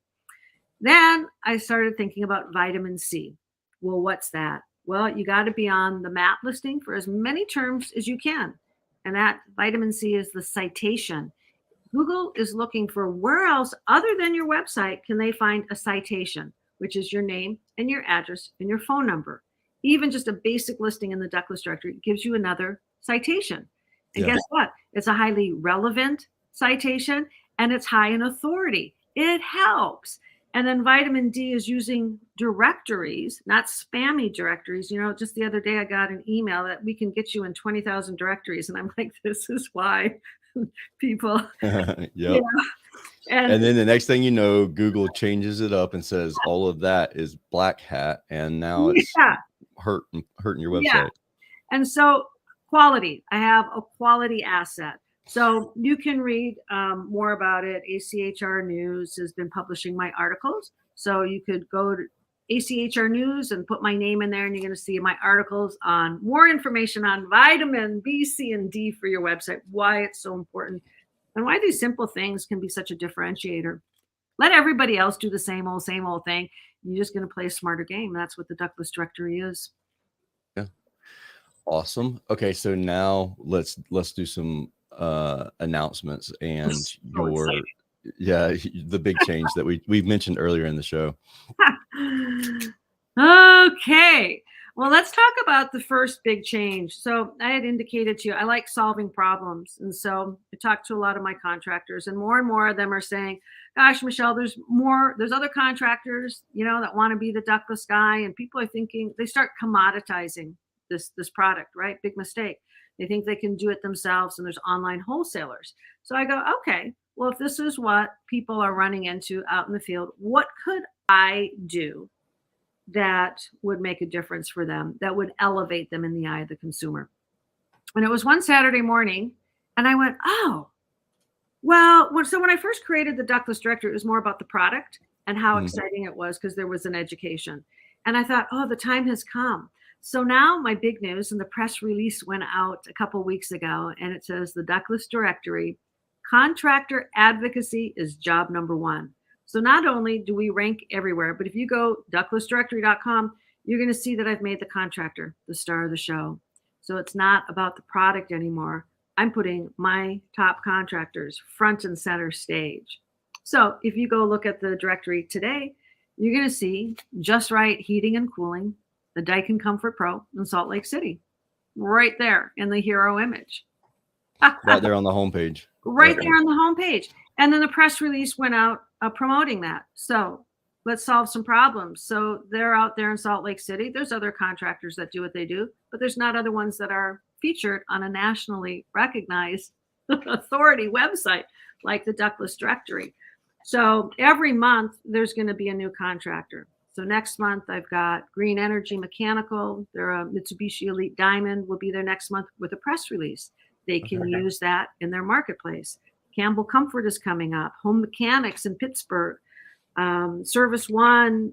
Speaker 3: Then I started thinking about vitamin C. Well, what's that? Well, you got to be on the map listing for as many terms as you can. And that vitamin C is the citation. Google is looking for where else other than your website can they find a citation, which is your name and your address and your phone number. Even just a basic listing in the Ductless Directory gives you another citation. And guess what? It's a highly relevant citation and it's high in authority. It helps. And then vitamin D is using directories, not spammy directories. Just the other day I got an email that we can get you in 20,000 directories. And I'm like, this is why people.
Speaker 1: Yep. And then the next thing you know, Google changes it up and says all of that is black hat. And now it's hurting your website.
Speaker 3: Yeah. And so quality, I have a quality asset. So you can read more about it. ACHR News has been publishing my articles. So you could go to ACHR News and put my name in there, and you're going to see my articles on more information on vitamin B, C, and D for your website, why it's so important, and why these simple things can be such a differentiator. Let everybody else do the same old thing. You're just going to play a smarter game. That's what the Ductless Directory is.
Speaker 1: Yeah. Awesome. Okay. So now let's do some announcements and the big change that we've mentioned earlier in the show.
Speaker 3: Okay. Well, let's talk about the first big change. So I had indicated to you, I like solving problems. And so I talked to a lot of my contractors, and more of them are saying, gosh, Michelle, there's other contractors, that want to be the Ductless Guy. And people are thinking, they start commoditizing this product, right? Big mistake. They think they can do it themselves, and there's online wholesalers. So I go, okay, well, if this is what people are running into out in the field, what could I do that would make a difference for them, that would elevate them in the eye of the consumer? And it was one Saturday morning, and I went, oh, well, so when I first created the Ductless Directory, it was more about the product and how exciting it was, because there was an education. And I thought, oh, the time has come. So now my big news, and the press release went out a couple weeks ago, and it says the Ductless Directory, Contractor Advocacy is job number 1. So not only do we rank everywhere, but if you go ductlessdirectory.com, you're going to see that I've made the contractor the star of the show. So it's not about the product anymore. I'm putting my top contractors front and center stage. So if you go look at the directory today, you're going to see Just Right Heating and Cooling, the Daikin Comfort Pro in Salt Lake City, right there in the hero image.
Speaker 1: Right there on the homepage.
Speaker 3: Right there on the homepage. And then the press release went out promoting that. So let's solve some problems. So they're out there in Salt Lake City. There's other contractors that do what they do, but there's not other ones that are featured on a nationally recognized authority website like the Ductless Directory. So every month there's going to be a new contractor. So next month I've got Green Energy Mechanical. They're a Mitsubishi Elite Diamond, will be there next month with a press release. They can use that in their marketplace. Campbell Comfort is coming up. Home Mechanics in Pittsburgh. Service One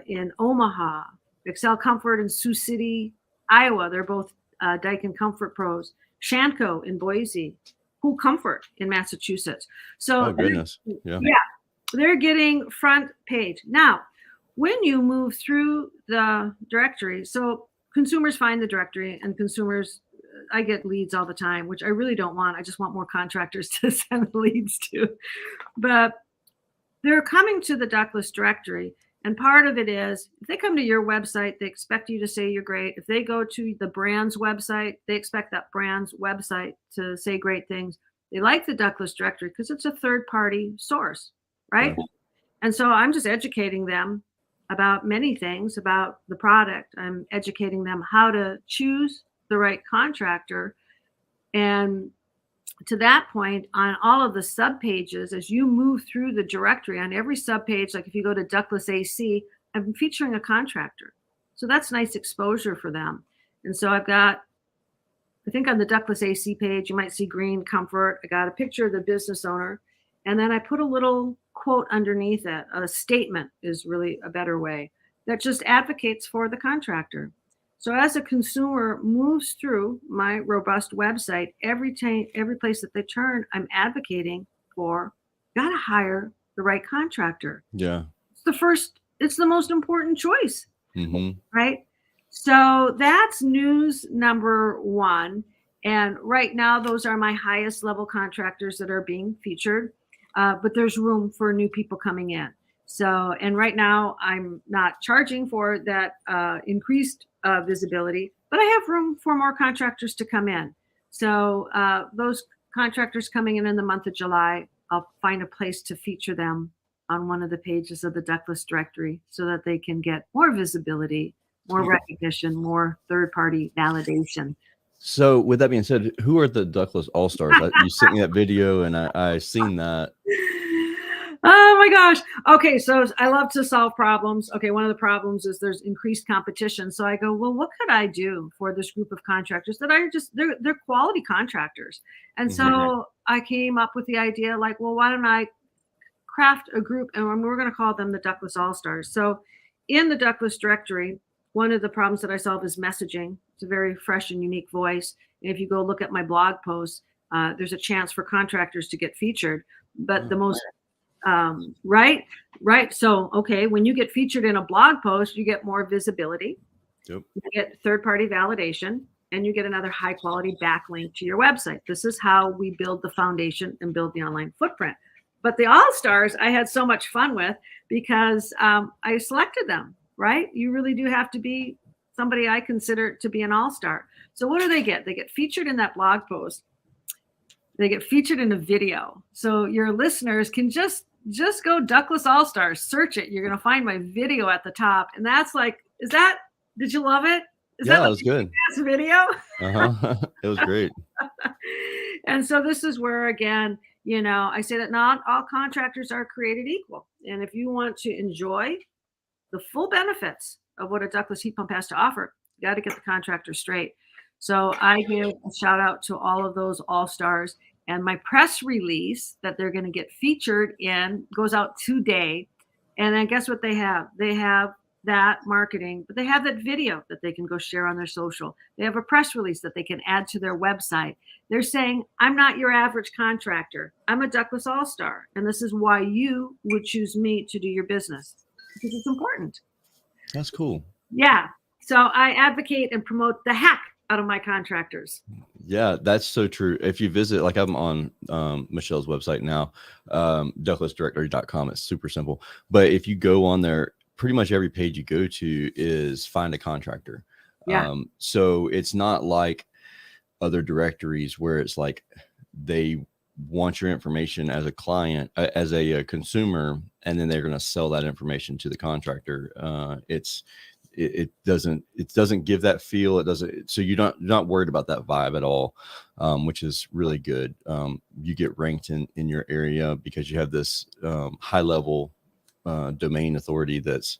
Speaker 3: in Omaha. Excel Comfort in Sioux City, Iowa. They're both Daikin Comfort Pros. Shanco in Boise. Cool Comfort in Massachusetts. So,
Speaker 1: oh goodness, yeah,
Speaker 3: they're getting front page. Now, when you move through the directory, so consumers find the directory, and consumers, I get leads all the time, which I really don't want. I just want more contractors to send leads to. But they're coming to the Ductless Directory, and part of it is, if they come to your website, they expect you to say you're great. If they go to the brand's website, they expect that brand's website to say great things. They like the Ductless Directory because it's a third-party source, right? Yeah. And so I'm just educating them about many things about the product. I'm educating them how to choose the right contractor. And to that point, on all of the sub pages, as you move through the directory, on every sub page, like if you go to Ductless AC, I'm featuring a contractor. So that's nice exposure for them. And so I've got, I think on the Ductless AC page, you might see Green Comfort. I got a picture of the business owner. And then I put a little quote underneath it. A statement is really a better way, that just advocates for the contractor. So as a consumer moves through my robust website, every place that they turn, I'm advocating for, got to hire the right contractor.
Speaker 1: Yeah.
Speaker 3: It's the most important choice, right? So that's news number 1. And right now, those are my highest level contractors that are being featured. But there's room for new people coming in. So, and right now I'm not charging for that increased visibility, but I have room for more contractors to come in. So those contractors coming in the month of July, I'll find a place to feature them on one of the pages of the Ductless Directory so that they can get more visibility, more recognition, more third-party validation.
Speaker 1: So with that being said, who are the Ductless AllStars? You sent me that video and I seen that.
Speaker 3: Oh my gosh. Okay. So I love to solve problems. Okay. One of the problems is there's increased competition. So I go, well, what could I do for this group of contractors that are just, they're quality contractors. And so I came up with the idea like, well, why don't I craft a group and we're going to call them the Ductless AllStars. So in the Ductless Directory, one of the problems that I solve is messaging. It's a very fresh and unique voice. And if you go look at my blog posts, there's a chance for contractors to get featured. But the most right. So, okay, when you get featured in a blog post, you get more visibility, you get third-party validation, and you get another high-quality backlink to your website. This is how we build the foundation and build the online footprint. But the AllStars, I had so much fun with because I selected them, right? You really do have to be somebody I consider to be an all-star. So what do they get? They get featured in that blog post. They get featured in a video. So your listeners can just go Ductless AllStars, search it. You're going to find my video at the top. And that's like, did you love it?
Speaker 1: Yeah, that was good.
Speaker 3: Video?
Speaker 1: It was great.
Speaker 3: And so this is where, again, I say that not all contractors are created equal. And if you want to enjoy the full benefits of what a ductless heat pump has to offer, you got to get the contractor straight. So I give a shout out to all of those all-stars, and my press release that they're going to get featured in goes out today. And then guess what they have? They have that marketing, but they have that video that they can go share on their social. They have a press release that they can add to their website. They're saying, I'm not your average contractor. I'm a Ductless AllStar. And this is why you would choose me to do your business, because it's important.
Speaker 1: That's cool.
Speaker 3: Yeah. So I advocate and promote the heck out of my contractors.
Speaker 1: Yeah, that's so true. If you visit, like I'm on Michelle's website now, ductlessdirectory.com. It's super simple. But if you go on there, pretty much every page you go to is find a contractor.
Speaker 3: Yeah.
Speaker 1: So it's not like other directories where it's like they want your information as a client, as a consumer, and then they're going to sell that information to the contractor. It doesn't give that feel. It doesn't. So you're not worried about that vibe at all, which is really good. You get ranked in your area because you have this high level domain authority that's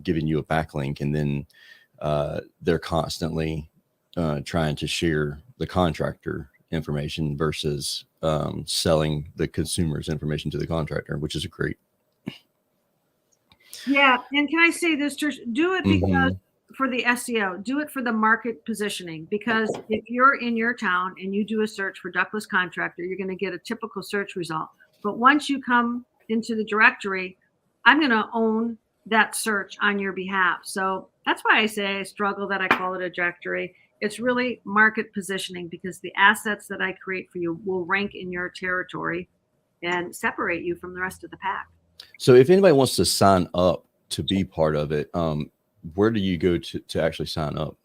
Speaker 1: giving you a backlink, and then they're constantly trying to share the contractor information versus selling the consumer's information to the contractor, which is great.
Speaker 3: Yeah. And can I say this, Trish? Do it because for the SEO, do it for the market positioning, because if you're in your town and you do a search for ductless contractor, you're going to get a typical search result. But once you come into the directory, I'm going to own that search on your behalf. So that's why I say I struggle that I call it a directory. It's really market positioning, because the assets that I create for you will rank in your territory and separate you from the rest of the pack. So
Speaker 1: if anybody wants to sign up to be part of it, where do you go to actually sign up?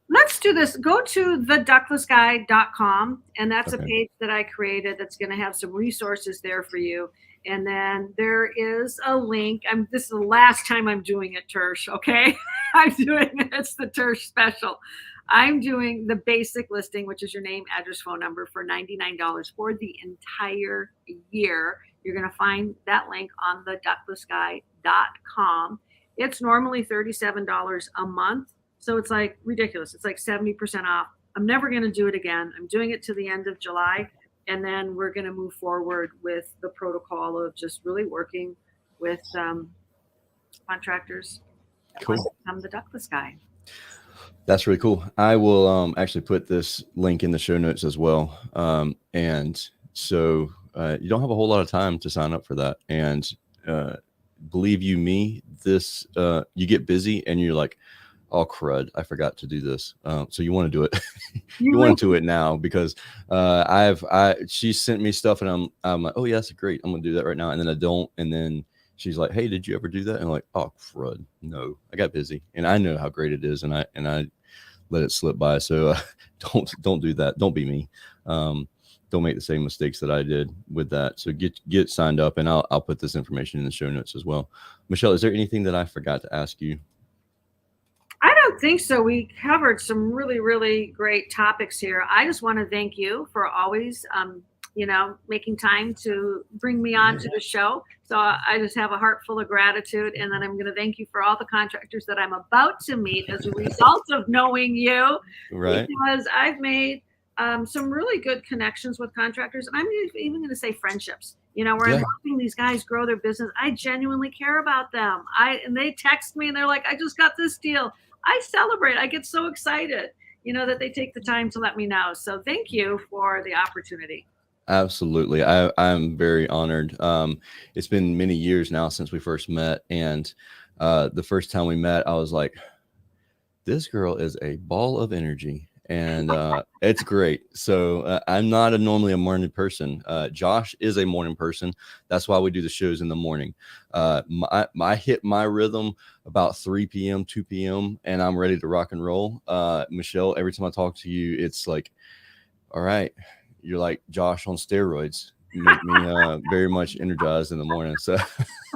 Speaker 3: Let's do this. Go to theductlessguy.com, and that's a page that I created that's going to have some resources there for you. And then there is a link. This is the last time I'm doing it, Tersh. Okay, I'm doing it. It's the Tersh special. I'm doing the basic listing, which is your name, address, phone number, for $99 for the entire year. You're going to find that link on theductlessguy.com. It's normally $37 a month. So it's like ridiculous. It's like 70% off. I'm never going to do it again. I'm doing it to the end of July. And then we're going to move forward with the protocol of just really working with contractors.
Speaker 1: Cool.
Speaker 3: I'm the Ductless Guy.
Speaker 1: That's really cool. I will actually put this link in the show notes as well. And so you don't have a whole lot of time to sign up for that. And believe you me, this you get busy and you're like, oh crud, I forgot to do this. So you want to do it. You want to do it now, because she sent me stuff and I'm like, oh yeah, that's great. I'm gonna do that right now. And then I don't. And then she's like, hey, did you ever do that? And I'm like, oh crud, no, I got busy. And I know how great it is. And I let it slip by. So don't do that. Don't be me. Don't make the same mistakes that I did with that. So get signed up, and I'll put this information in the show notes as well. Michelle, is there anything that I forgot to ask you?
Speaker 3: I don't think so. We covered some really, really great topics here. I just want to thank you for always, making time to bring me on to the show. So I just have a heart full of gratitude. And then I'm going to thank you for all the contractors that I'm about to meet as a result of knowing you.
Speaker 1: Right.
Speaker 3: Because I've made some really good connections with contractors. And I'm even going to say friendships, where I'm helping these guys grow their business. I genuinely care about them. And they text me and they're like, I just got this deal. I celebrate. I get so excited, that they take the time to let me know. So thank you for the opportunity.
Speaker 1: Absolutely. I'm very honored. It's been many years now since we first met. And the first time we met, I was like, this girl is a ball of energy. And it's great. So I'm not normally a morning person. Josh is a morning person. That's why we do the shows in the morning. I hit my rhythm about 3 p.m., 2 p.m., and I'm ready to rock and roll. Michelle, every time I talk to you, it's like, all right, you're like Josh on steroids. You make me very much energized in the morning. So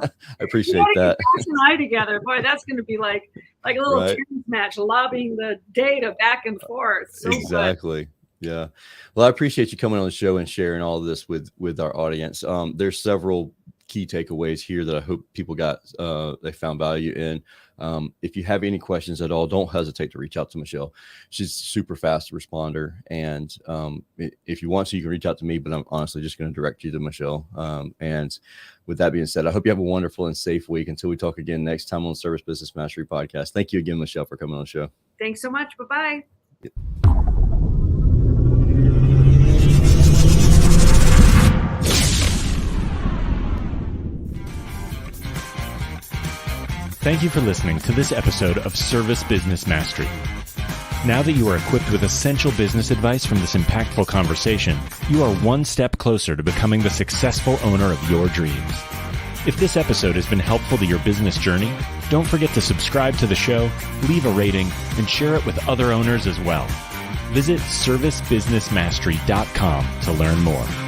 Speaker 1: I appreciate that.
Speaker 3: Josh and I together, boy, that's going to be like a little tennis match, lobbying the data back and forth. So
Speaker 1: exactly. Fun. Yeah. Well, I appreciate you coming on the show and sharing all of this with our audience. There's several key takeaways here that I hope people they found value in. If you have any questions at all, don't hesitate to reach out to Michelle. She's super fast responder. And if you want to, you can reach out to me, but I'm honestly just going to direct you to Michelle. And with that being said, I hope you have a wonderful and safe week until we talk again next time on Service Business Mastery Podcast. Thank you again, Michelle, for coming on the show.
Speaker 3: Thanks so much. Bye-bye.
Speaker 1: Yep.
Speaker 2: Thank you for listening to this episode of Service Business Mastery. Now that you are equipped with essential business advice from this impactful conversation, you are one step closer to becoming the successful owner of your dreams. If this episode has been helpful to your business journey, don't forget to subscribe to the show, leave a rating, and share it with other owners as well. Visit servicebusinessmastery.com to learn more.